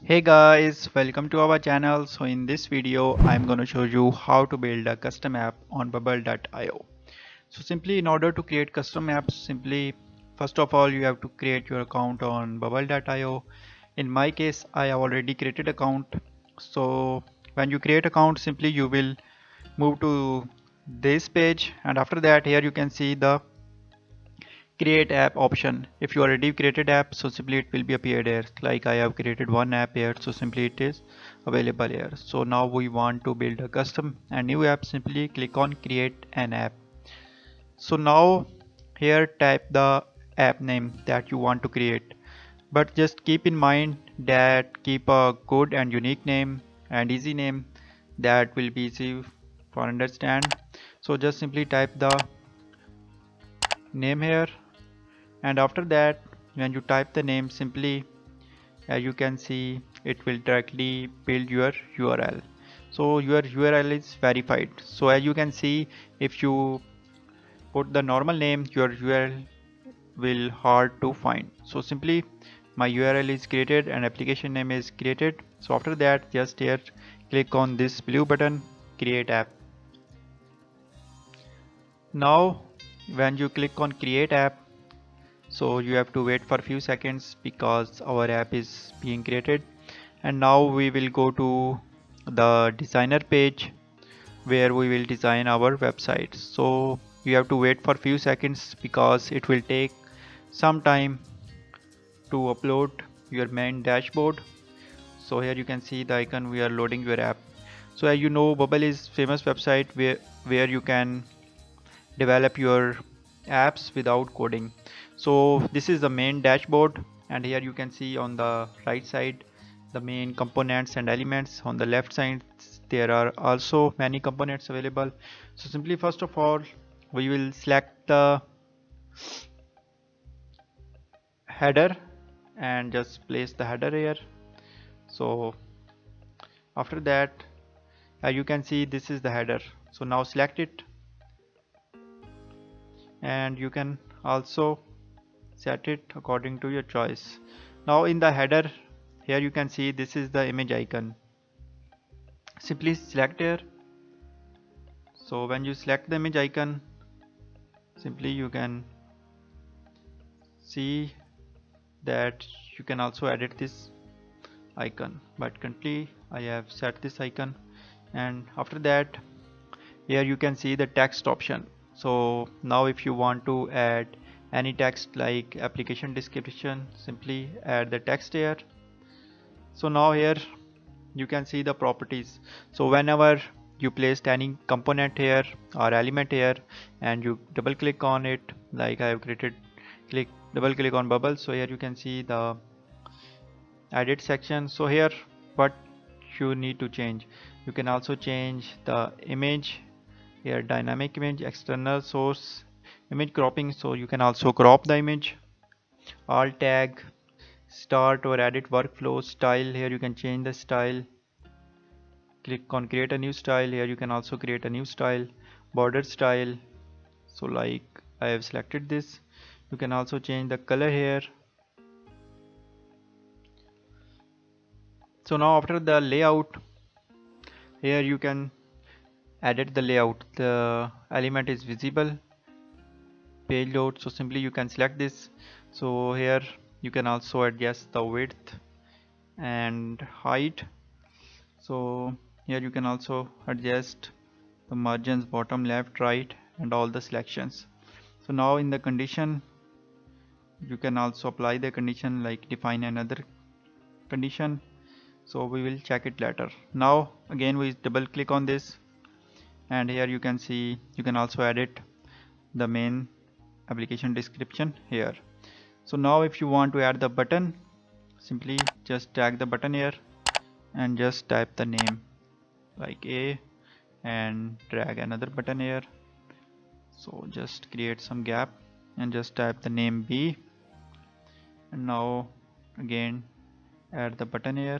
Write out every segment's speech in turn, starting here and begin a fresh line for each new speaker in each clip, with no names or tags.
Hey guys, welcome to our channel. So in this video, I'm going to show you how to build a custom app on bubble.io. So simply in order to create custom apps, simply first of all, you have to create your account on bubble.io. In my case, I have already created account. So when you create account, simply you will move to this page, and after that here you can see the create app option. If you already created app, so simply it will be appeared here. Like I have created one app here, so simply it is available here. So now we want to build a custom and new app. Simply click on create an app. So now here type the app name that you want to create, but just keep in mind that keep a good and unique name and easy name that will be easy for understand. So just simply type the name here, and after that when you type the name, simply as you can see it will directly build your URL. So your URL is verified. So as you can see, if you put the normal name, your URL will hard to find. So simply my URL is created and application name is created. So after that, just here click on this blue button, create app. Now when you click on create app, so you have to wait for a few seconds because our app is being created. And now we will go to the designer page where we will design our website. So you have to wait for a few seconds because it will take some time to upload your main dashboard. So here you can see the icon, we are loading your app. So as you know, Bubble is famous website where you can develop your apps without coding. So this is the main dashboard, and here you can see on the right side the main components and elements. On the left side there are also many components available. So simply first of all we will select the header and just place the header here. So after that, you can see this is the header. So now select it, and you can also set it according to your choice. Now in the header, here you can see this is the image icon. Simply select here. So when you select the image icon, simply you can see that you can also edit this icon, but currently I have set this icon. And after that, here you can see the text option. So now if you want to add any text like application description, simply add the text here. So now here you can see the properties. So whenever you placed any component here or element here and you double click on it, like I have created, double click on bubble. So here you can see the edit section. So here what you need to change, you can also change the image here, dynamic image, external source, image cropping. So you can also crop the image, alt tag, start or edit workflow, style. Here you can change the style. Click on create a new style. Here you can also create a new style, border style. So like I have selected this. You can also change the color here. So now after the layout, here you can edit the layout. The element is visible, page load. So simply you can select this. So here you can also adjust the width and height. So here you can also adjust the margins, bottom, left, right, and all the selections. So now in the condition, you can also apply the condition like define another condition. So we will check it later. Now again we double click on this, and here you can see you can also edit the main application description here. So now if you want to add the button, simply just tag the button here and just type the name like A and drag another button here. So just create some gap and just type the name B, and now again add the button here.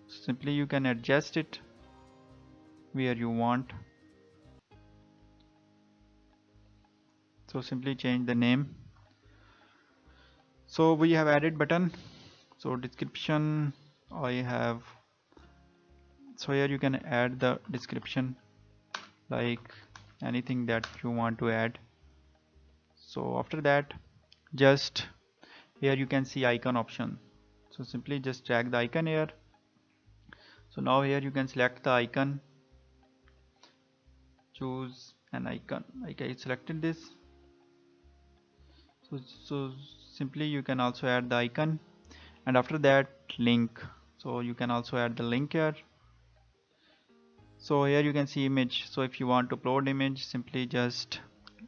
Simply you can adjust it where you want. So simply change the name. So we have added button. So description I have, so here you can add the description like anything that you want to add. So after that, just here you can see icon option. So simply just drag the icon here. So now here you can select the icon, choose an icon like I selected this. So simply you can also add the icon, and after that link. So you can also add the link here. So here you can see image. So if you want to upload image, simply just,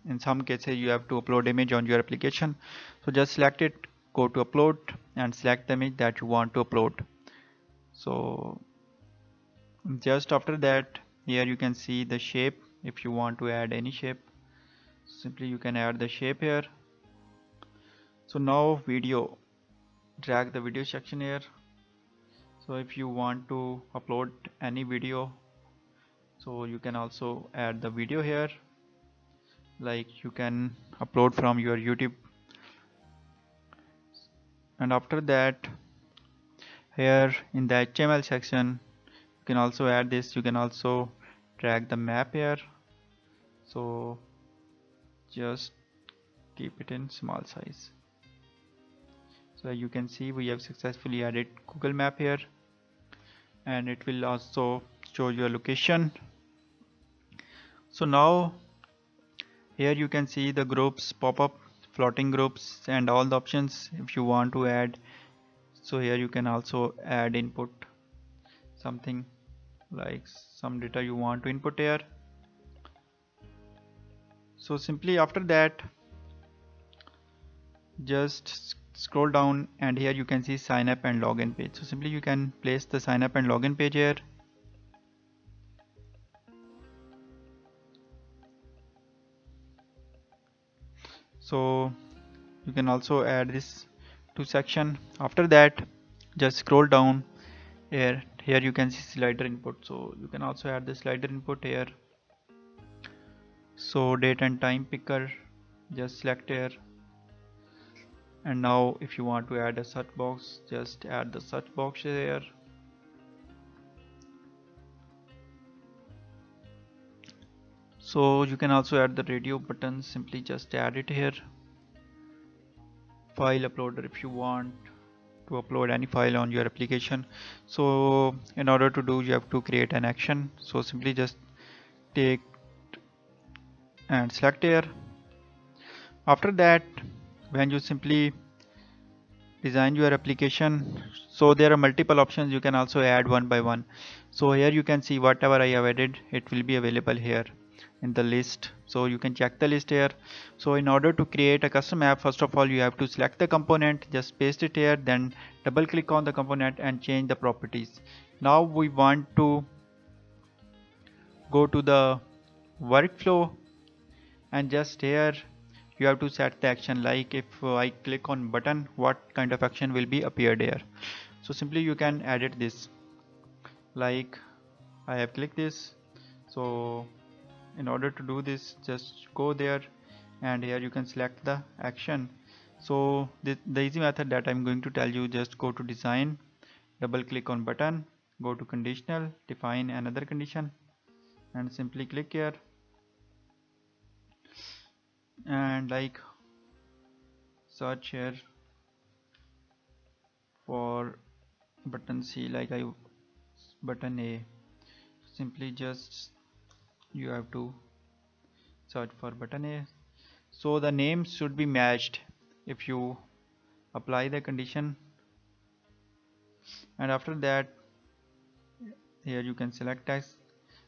in some cases you have to upload image on your application, so just select it, go to upload and select the image that you want to upload. So just after that, here you can see the shape. If you want to add any shape, simply you can add the shape here. So now video, drag the video section here. So if you want to upload any video, so you can also add the video here, like you can upload from your YouTube. And after that, here in the HTML section, you can also add this. You can also drag the map here. So just keep it in small size. So you can see we have successfully added Google Map here, and it will also show your location. So now here you can see the groups pop up, floating groups and all the options if you want to add. So here you can also add input, something like some data you want to input here. So simply after that, just scroll down and here you can see sign up and login page. So simply you can place the sign up and login page here. So you can also add this to section. After that, just scroll down here. Here you can see slider input. So you can also add the slider input here. So date and time picker, just select here. And now if you want to add a search box, just add the search box here. So you can also add the radio button, simply just add it here. File uploader, if you want to upload any file on your application. So in order to do, you have to create an action. So simply just take and select here. After that, when you simply design your application, so there are multiple options. You can also add one by one. So here you can see whatever I have added, it will be available here in the list. So you can check the list here. So in order to create a custom app, first of all you have to select the component, just paste it here, then double click on the component and change the properties. Now we want to go to the workflow, and just here you have to set the action, like if I click on button, what kind of action will be appeared here. So simply you can edit this, like I have clicked this. So in order to do this, just go there and here you can select the action. So the easy method that I'm going to tell you, just go to design, double click on button, go to conditional, define another condition and simply click here, and like search here for button C, like I button A. Simply just you have to search for button A. So the names should be matched if you apply the condition, and after that here you can select text.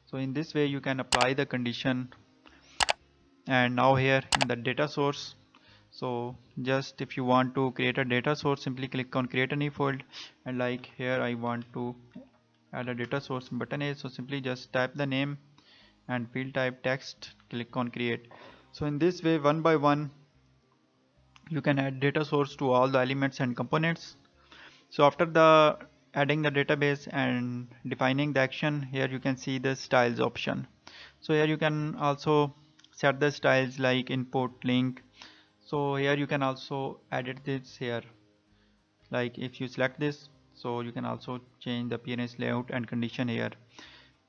So in this way you can apply the condition. And now here in the data source, so just if you want to create a data source, simply click on create a new field, and like here I want to add a data source button A. So simply just type the name and field type text, click on create. So in this way, one by one you can add data source to all the elements and components. So after the adding the database and defining the action, here you can see the styles option. So here you can also set the styles like input, link. So here you can also edit this here, like if you select this, so you can also change the appearance, layout and condition here.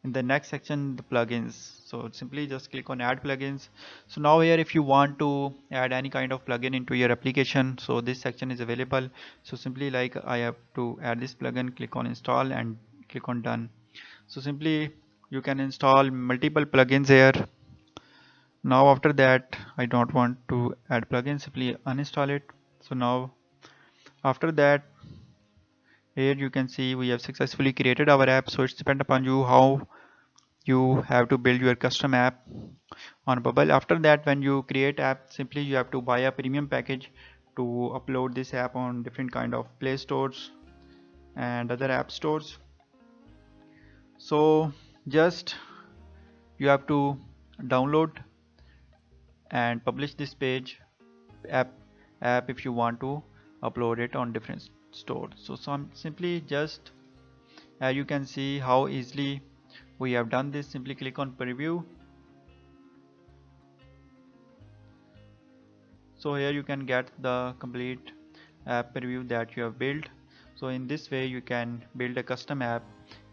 In the next section, the plugins, so simply just click on add plugins. So now here if you want to add any kind of plugin into your application, so this section is available. So simply like I have to add this plugin, click on install and click on done. So simply you can install multiple plugins here. Now after that, I don't want to add plugin, simply uninstall it. So now after that, here you can see we have successfully created our app. So it's depend upon you how you have to build your custom app on Bubble. After that, when you create app, simply you have to buy a premium package to upload this app on different kind of Play stores and other app stores. So just you have to download and publish this page app if you want to upload it on different stores. So simply just you can see how easily we have done this. Simply click on preview. So here you can get the complete app preview that you have built. So in this way you can build a custom app